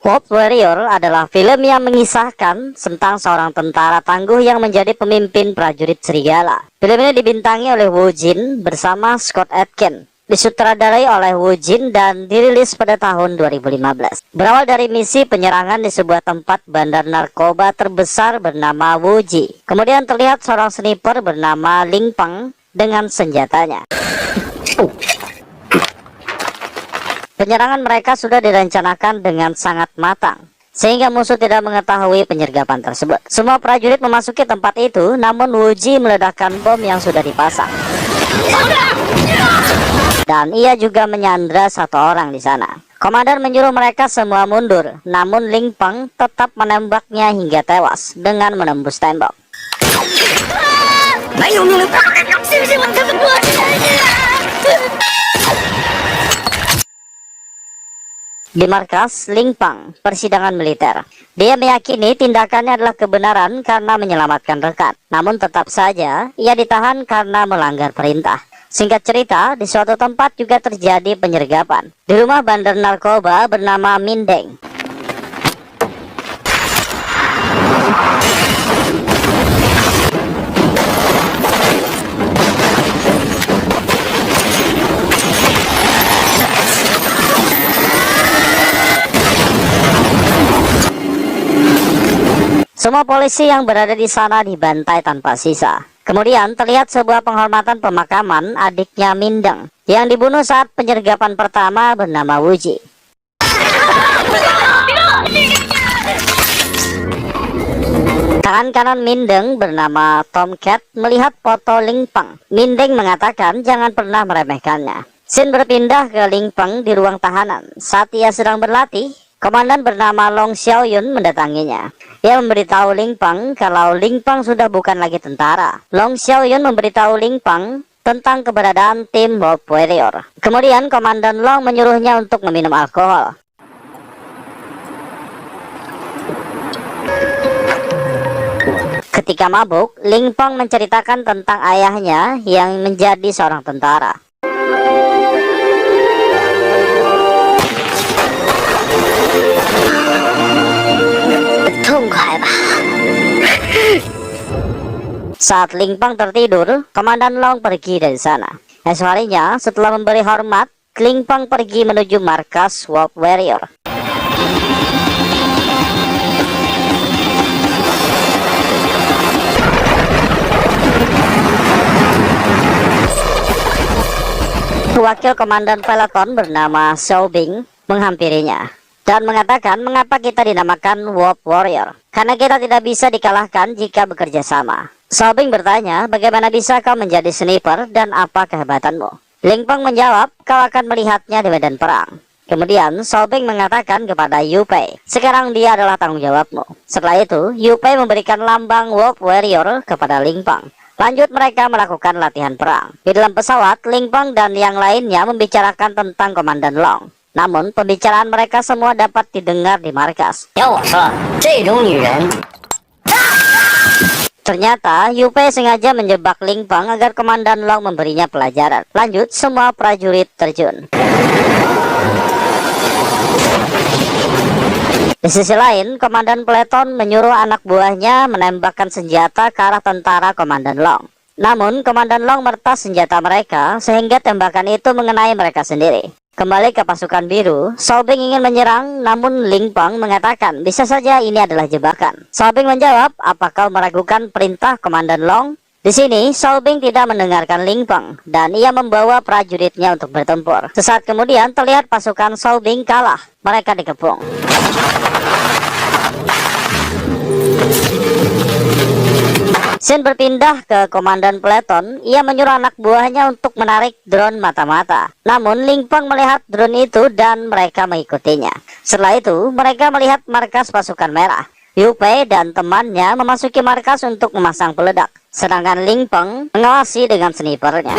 Wolf Warrior adalah film yang mengisahkan tentang seorang tentara tangguh yang menjadi pemimpin prajurit serigala. Film ini dibintangi oleh Woo Jin bersama Scott Adkins, disutradarai oleh Woo Jin dan dirilis pada tahun 2015. Berawal dari misi penyerangan di sebuah tempat bandar narkoba terbesar bernama Wuji. Kemudian terlihat seorang sniper bernama Ling Peng dengan senjatanya. Penyerangan mereka sudah direncanakan dengan sangat matang, sehingga musuh tidak mengetahui penyergapan tersebut. Semua prajurit memasuki tempat itu, namun Wuji meledakkan bom yang sudah dipasang. Dan ia juga menyandra satu orang di sana. Komandan menyuruh mereka semua mundur, namun Ling Peng tetap menembaknya hingga tewas dengan menembus tembok. Di markas Ling Peng, persidangan militer, dia meyakini tindakannya adalah kebenaran karena menyelamatkan rekan. Namun tetap saja, ia ditahan karena melanggar perintah. Singkat cerita, di suatu tempat juga terjadi penyergapan. Di rumah bandar narkoba bernama Mindeng. Semua polisi yang berada di sana dibantai tanpa sisa. Kemudian terlihat sebuah penghormatan pemakaman adiknya Mindeng yang dibunuh saat penyergapan pertama bernama Wuji. Tangan kanan Mindeng bernama Tomcat melihat foto Ling Peng. Mindeng mengatakan jangan pernah meremehkannya. Scene berpindah ke Ling Peng di ruang tahanan. Saat ia sedang berlatih, komandan bernama Long Xiaoyun mendatanginya. Ia memberitahu Ling Peng kalau Ling Peng sudah bukan lagi tentara. Long Xiaoyun memberitahu Ling Peng tentang keberadaan tim Wolf Warrior. Kemudian komandan Long menyuruhnya untuk meminum alkohol. Ketika mabuk, Ling Peng menceritakan tentang ayahnya yang menjadi seorang tentara. Saat Ling Peng tertidur, komandan Long pergi dari sana. Esok harinya, setelah memberi hormat, Ling Peng pergi menuju markas Wolf Warrior. Wakil komandan peloton bernama Xiao Bing menghampirinya dan mengatakan mengapa kita dinamakan Wolf Warrior. Karena kita tidak bisa dikalahkan jika bekerja sama. Xiao Bing bertanya, bagaimana bisa kau menjadi sniper dan apa kehebatanmu? Ling Peng menjawab, kau akan melihatnya di medan perang. Kemudian Xiao Bing mengatakan kepada Yu Pei, sekarang dia adalah tanggung jawabmu. Setelah itu, Yu Pei memberikan lambang Wolf Warrior kepada Ling Peng. Lanjut mereka melakukan latihan perang. Di dalam pesawat, Ling Peng dan yang lainnya membicarakan tentang komandan Long. Namun, pembicaraan mereka semua dapat didengar di markas. Ternyata, Yu Pei sengaja menjebak Ling Peng agar komandan Long memberinya pelajaran. Lanjut, semua prajurit terjun. Di sisi lain, komandan peleton menyuruh anak buahnya menembakkan senjata ke arah tentara komandan Long. Namun, komandan Long mertas senjata mereka sehingga tembakan itu mengenai mereka sendiri. Kembali ke pasukan biru, Xiao Bing ingin menyerang, namun Ling Peng mengatakan bisa saja ini adalah jebakan. Xiao Bing menjawab, apa kau meragukan perintah komandan Long? Di sini, Xiao Bing tidak mendengarkan Ling Peng dan ia membawa prajuritnya untuk bertempur. Sesaat kemudian terlihat pasukan Xiao Bing kalah. Mereka dikepung. Scene berpindah ke komandan peleton. Ia menyuruh anak buahnya untuk menarik drone mata-mata. Namun Ling Peng melihat drone itu dan mereka mengikutinya. Setelah itu mereka melihat markas pasukan merah. Yu Pei dan temannya memasuki markas untuk memasang peledak. Sedangkan Ling Peng mengawasi dengan snipernya.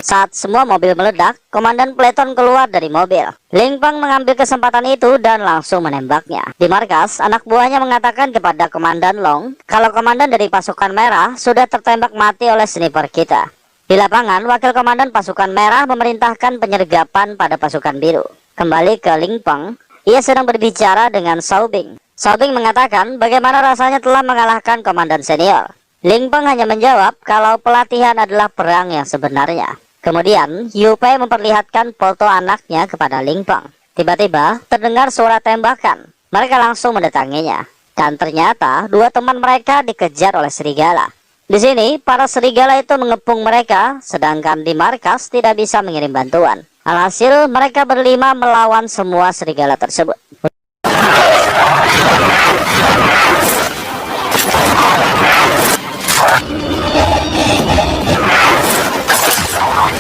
Saat semua mobil meledak, komandan peleton keluar dari mobil. Ling Peng mengambil kesempatan itu dan langsung menembaknya. Di markas, anak buahnya mengatakan kepada komandan Long, kalau komandan dari pasukan merah sudah tertembak mati oleh sniper kita. Di lapangan, wakil komandan pasukan merah memerintahkan penyergapan pada pasukan biru. Kembali ke Ling Peng, Ia sedang berbicara dengan Xiao Bing. Xiao Bing mengatakan bagaimana rasanya telah mengalahkan komandan senior. Ling Peng hanya menjawab kalau pelatihan adalah perang yang sebenarnya. Kemudian Yu Pei memperlihatkan foto anaknya kepada Ling Peng. Tiba-tiba terdengar suara tembakan. Mereka langsung mendatanginya. Dan ternyata dua teman mereka dikejar oleh serigala. Di sini para serigala itu mengepung mereka, sedangkan di markas tidak bisa mengirim bantuan. Alhasil mereka berlima melawan semua serigala tersebut.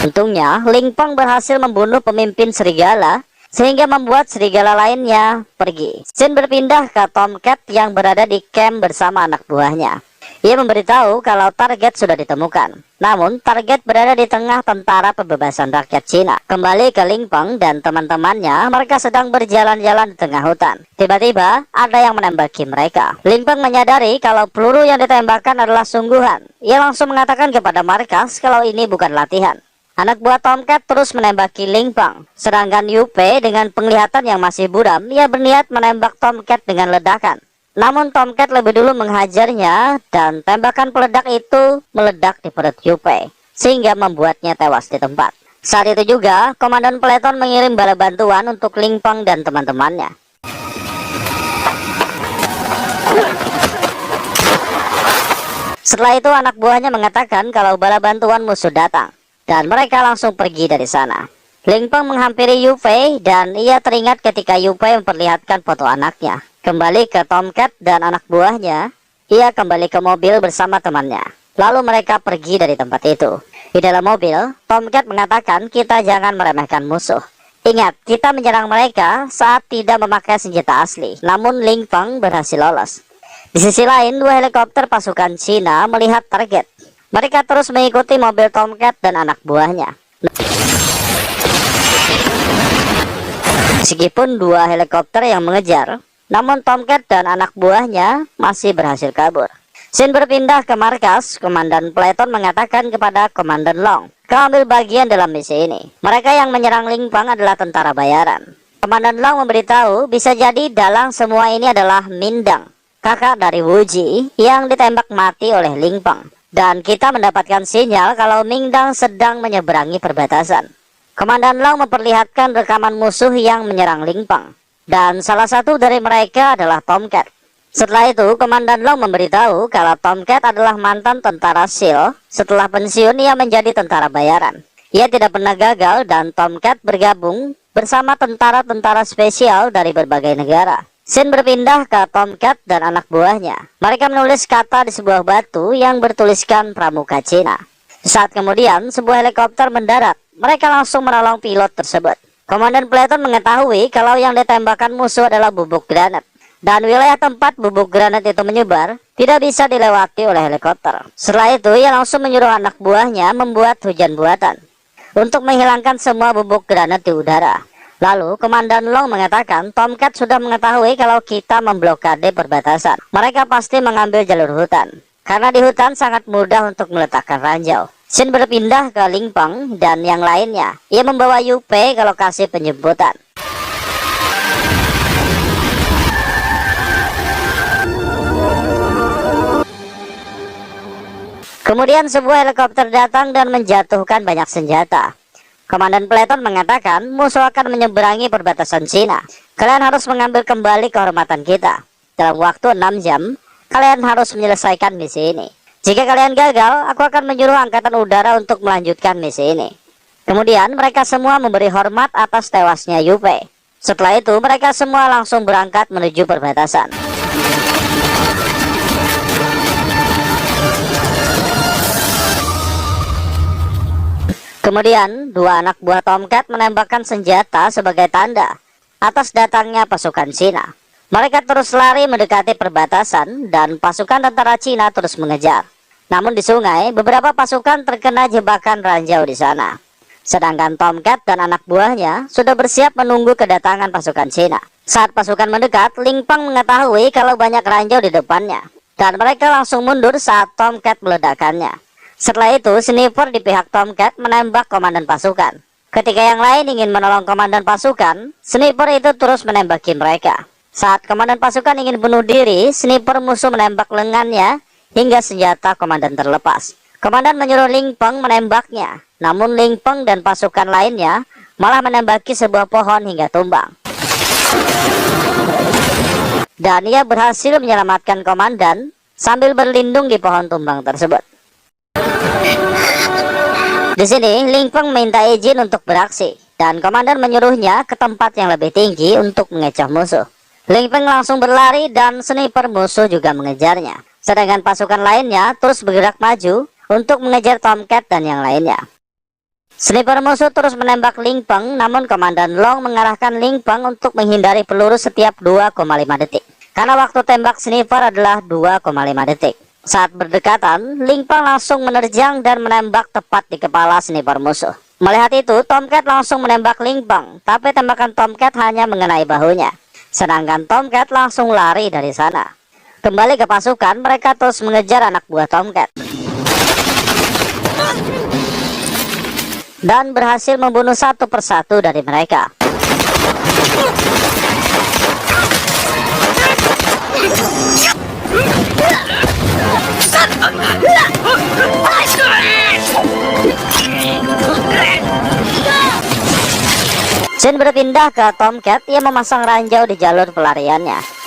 Untungnya, Ling Peng berhasil membunuh pemimpin serigala, sehingga membuat serigala lainnya pergi. Shin berpindah ke Tomcat yang berada di camp bersama anak buahnya. Ia memberitahu kalau target sudah ditemukan. Namun, target berada di tengah tentara pembebasan rakyat Cina. Kembali ke Ling Peng dan teman-temannya, mereka sedang berjalan-jalan di tengah hutan. Tiba-tiba, ada yang menembaki mereka. Ling Peng menyadari kalau peluru yang ditembakkan adalah sungguhan. Ia langsung mengatakan kepada markas kalau ini bukan latihan. Anak buah Tomcat terus menembaki Ling Peng. Sedangkan Yu Pei dengan penglihatan yang masih buram, ia berniat menembak Tomcat dengan ledakan. Namun Tomcat lebih dulu menghajarnya dan tembakan peledak itu meledak di perut Yu Pei, sehingga membuatnya tewas di tempat. Saat itu juga, komandan peleton mengirim bala bantuan untuk Ling Peng dan teman-temannya. Setelah itu anak buahnya mengatakan kalau bala bantuan musuh datang, dan mereka langsung pergi dari sana. Ling Peng menghampiri Yu Pei dan ia teringat ketika Yu Pei memperlihatkan foto anaknya. Kembali ke Tomcat dan anak buahnya, ia kembali ke mobil bersama temannya. Lalu mereka pergi dari tempat itu. Di dalam mobil, Tomcat mengatakan kita jangan meremehkan musuh. Ingat, kita menyerang mereka saat tidak memakai senjata asli. Namun Ling Peng berhasil lolos. Di sisi lain, dua helikopter pasukan Cina melihat target. Mereka terus mengikuti mobil Tomcat dan anak buahnya. Meskipun dua helikopter yang mengejar, namun Tomcat dan anak buahnya masih berhasil kabur. Shin berpindah ke markas. Komandan peleton mengatakan kepada Komandan Long, kau ambil bagian dalam misi ini. Mereka yang menyerang Ling Peng adalah tentara bayaran. Komandan Long memberitahu bisa jadi dalang semua ini adalah Mindang, kakak dari Wu Ji yang ditembak mati oleh Ling Peng. Dan kita mendapatkan sinyal kalau Mindang sedang menyeberangi perbatasan. Komandan Long memperlihatkan rekaman musuh yang menyerang Ling Peng. Dan salah satu dari mereka adalah Tomcat. Setelah itu, Komandan Long memberitahu kalau Tomcat adalah mantan tentara SEAL. Setelah pensiun, ia menjadi tentara bayaran. Ia tidak pernah gagal dan Tomcat bergabung bersama tentara-tentara spesial dari berbagai negara. Shin berpindah ke Tomcat dan anak buahnya. Mereka menulis kata di sebuah batu yang bertuliskan Pramuka Cina. Saat kemudian, sebuah helikopter mendarat. Mereka langsung menolong pilot tersebut. Komandan peleton mengetahui kalau yang ditembakkan musuh adalah bubuk granat. Dan wilayah tempat bubuk granat itu menyebar tidak bisa dilewati oleh helikopter. Setelah itu, ia langsung menyuruh anak buahnya membuat hujan buatan untuk menghilangkan semua bubuk granat di udara. Lalu, Komandan Long mengatakan Tomcat sudah mengetahui kalau kita memblokade perbatasan. Mereka pasti mengambil jalur hutan, karena di hutan sangat mudah untuk meletakkan ranjau. Shin berpindah ke Ling Peng dan yang lainnya. Ia membawa Yu Pei ke lokasi penjemputan. Kemudian sebuah helikopter datang dan menjatuhkan banyak senjata. Komandan peleton mengatakan musuh akan menyeberangi perbatasan Cina. Kalian harus mengambil kembali kehormatan kita. Dalam waktu 6 jam, kalian harus menyelesaikan misi ini. Jika kalian gagal, aku akan menyuruh angkatan udara untuk melanjutkan misi ini. Kemudian mereka semua memberi hormat atas tewasnya Yu Pei. Setelah itu mereka semua langsung berangkat menuju perbatasan. Kemudian dua anak buah Tomcat menembakkan senjata sebagai tanda atas datangnya pasukan Cina. Mereka terus lari mendekati perbatasan dan pasukan tentara Cina terus mengejar. Namun di sungai, beberapa pasukan terkena jebakan ranjau di sana. Sedangkan Tomcat dan anak buahnya sudah bersiap menunggu kedatangan pasukan Cina. Saat pasukan mendekat, Ling Peng mengetahui kalau banyak ranjau di depannya. Dan mereka langsung mundur saat Tomcat meledakkannya. Setelah itu, sniper di pihak Tomcat menembak komandan pasukan. Ketika yang lain ingin menolong komandan pasukan, sniper itu terus menembaki mereka. Saat komandan pasukan ingin bunuh diri, sniper musuh menembak lengannya hingga senjata komandan terlepas. Komandan menyuruh Ling Peng menembaknya, namun Ling Peng dan pasukan lainnya malah menembaki sebuah pohon hingga tumbang. Dan ia berhasil menyelamatkan komandan sambil berlindung di pohon tumbang tersebut. Di sini, Ling Peng minta izin untuk beraksi, dan komandan menyuruhnya ke tempat yang lebih tinggi untuk mengecoh musuh. Ling Peng langsung berlari dan sniper musuh juga mengejarnya. Sedangkan pasukan lainnya terus bergerak maju untuk mengejar Tomcat dan yang lainnya. Sniper musuh terus menembak Ling Peng, namun komandan Long mengarahkan Ling Peng untuk menghindari peluru setiap 2,5 detik. Karena waktu tembak sniper adalah 2,5 detik. Saat berdekatan, Ling Peng langsung menerjang dan menembak tepat di kepala sniper musuh. Melihat itu, Tomcat langsung menembak Ling Peng, tapi tembakan Tomcat hanya mengenai bahunya. Sedangkan Tomcat langsung lari dari sana. Kembali ke pasukan, mereka terus mengejar anak buah Tomcat dan berhasil membunuh satu persatu dari mereka. Shin berpindah ke Tomcat, ia memasang ranjau di jalur pelariannya.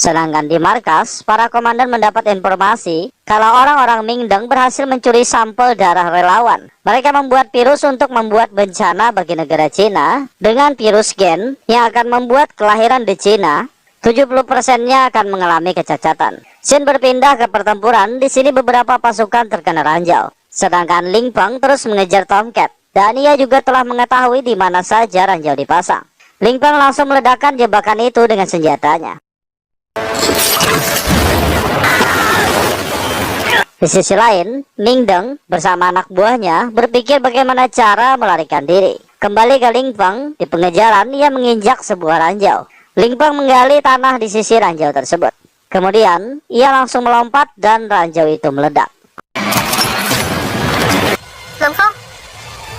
Sedangkan di markas, para komandan mendapat informasi kalau orang-orang Mingdeng berhasil mencuri sampel darah relawan. Mereka membuat virus untuk membuat bencana bagi negara Cina dengan virus gen yang akan membuat kelahiran di Cina 70%-nya akan mengalami kecacatan. Shin berpindah ke pertempuran, di sini beberapa pasukan terkena ranjau. Sedangkan Ling Peng terus mengejar Tomcat, dan ia juga telah mengetahui di mana saja ranjau dipasang. Ling Peng langsung meledakkan jebakan itu dengan senjatanya. Di sisi lain, Mingdeng bersama anak buahnya berpikir bagaimana cara melarikan diri. Kembali ke Ling Peng, di pengejaran ia menginjak sebuah ranjau. Ling Peng menggali tanah di sisi ranjau tersebut. Kemudian, ia langsung melompat dan ranjau itu meledak.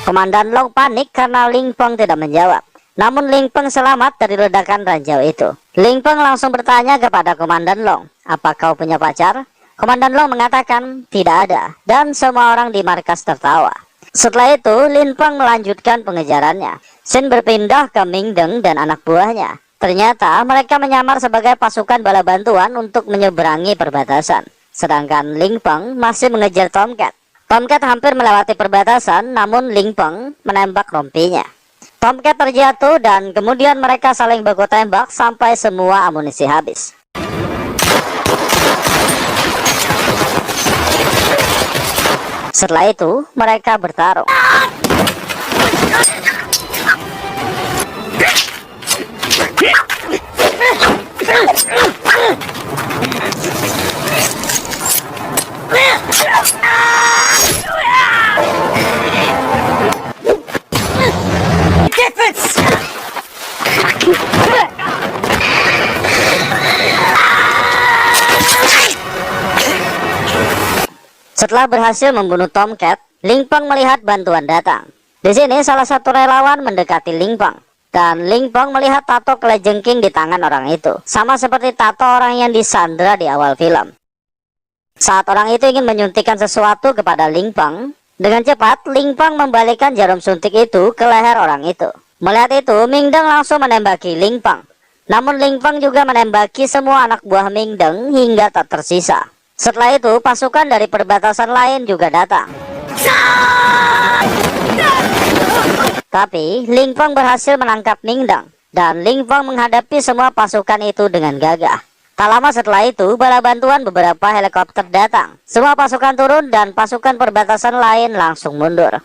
Komandan Long panik karena Ling Peng tidak menjawab. Namun Ling Peng selamat dari ledakan ranjau itu. Ling Peng langsung bertanya kepada Komandan Long, "Apa kau punya pacar?" Komandan Long mengatakan tidak ada, dan semua orang di markas tertawa. Setelah itu, Ling Peng melanjutkan pengejarannya. Shin berpindah ke Mingdeng dan anak buahnya. Ternyata mereka menyamar sebagai pasukan bala bantuan untuk menyeberangi perbatasan. Sedangkan Ling Peng masih mengejar Tomcat. Tomcat hampir melewati perbatasan, namun Ling Peng menembak rompinya. Tomcat terjatuh dan kemudian mereka saling baku tembak sampai semua amunisi habis. Setelah itu, mereka bertarung. Setelah berhasil membunuh Tomcat, Ling Peng melihat bantuan datang. Di sini salah satu relawan mendekati Ling Peng, dan Ling Peng melihat tato kelejengking di tangan orang itu, sama seperti tato orang yang disandra di awal film. Saat orang itu ingin menyuntikkan sesuatu kepada Ling Peng, dengan cepat Ling Peng membalikkan jarum suntik itu ke leher orang itu. Melihat itu, Mingdeng langsung menembaki Ling Peng. Namun Ling Peng juga menembaki semua anak buah Mingdeng hingga tak tersisa. Setelah itu, pasukan dari perbatasan lain juga datang. Tapi, Ling Peng berhasil menangkap Mingdeng, dan Ling Peng menghadapi semua pasukan itu dengan gagah. Tak lama setelah itu, bala bantuan beberapa helikopter datang. Semua pasukan turun dan pasukan perbatasan lain langsung mundur.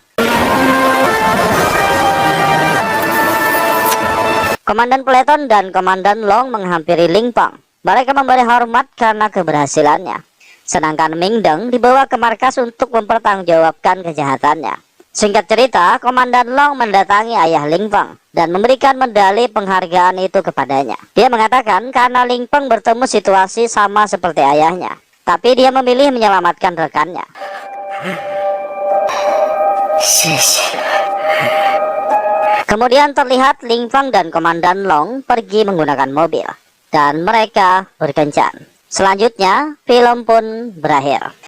Komandan Pleton dan Komandan Long menghampiri Ling Peng. Mereka memberi hormat karena keberhasilannya. Sedangkan Mingdeng dibawa ke markas untuk mempertanggungjawabkan kejahatannya. Singkat cerita, Komandan Long mendatangi ayah Ling Peng dan memberikan medali penghargaan itu kepadanya. Dia mengatakan karena Ling Peng bertemu situasi sama seperti ayahnya, tapi dia memilih menyelamatkan rekannya. Kemudian terlihat Ling Fang dan Komandan Long pergi menggunakan mobil, dan mereka berkencan. Selanjutnya, film pun berakhir.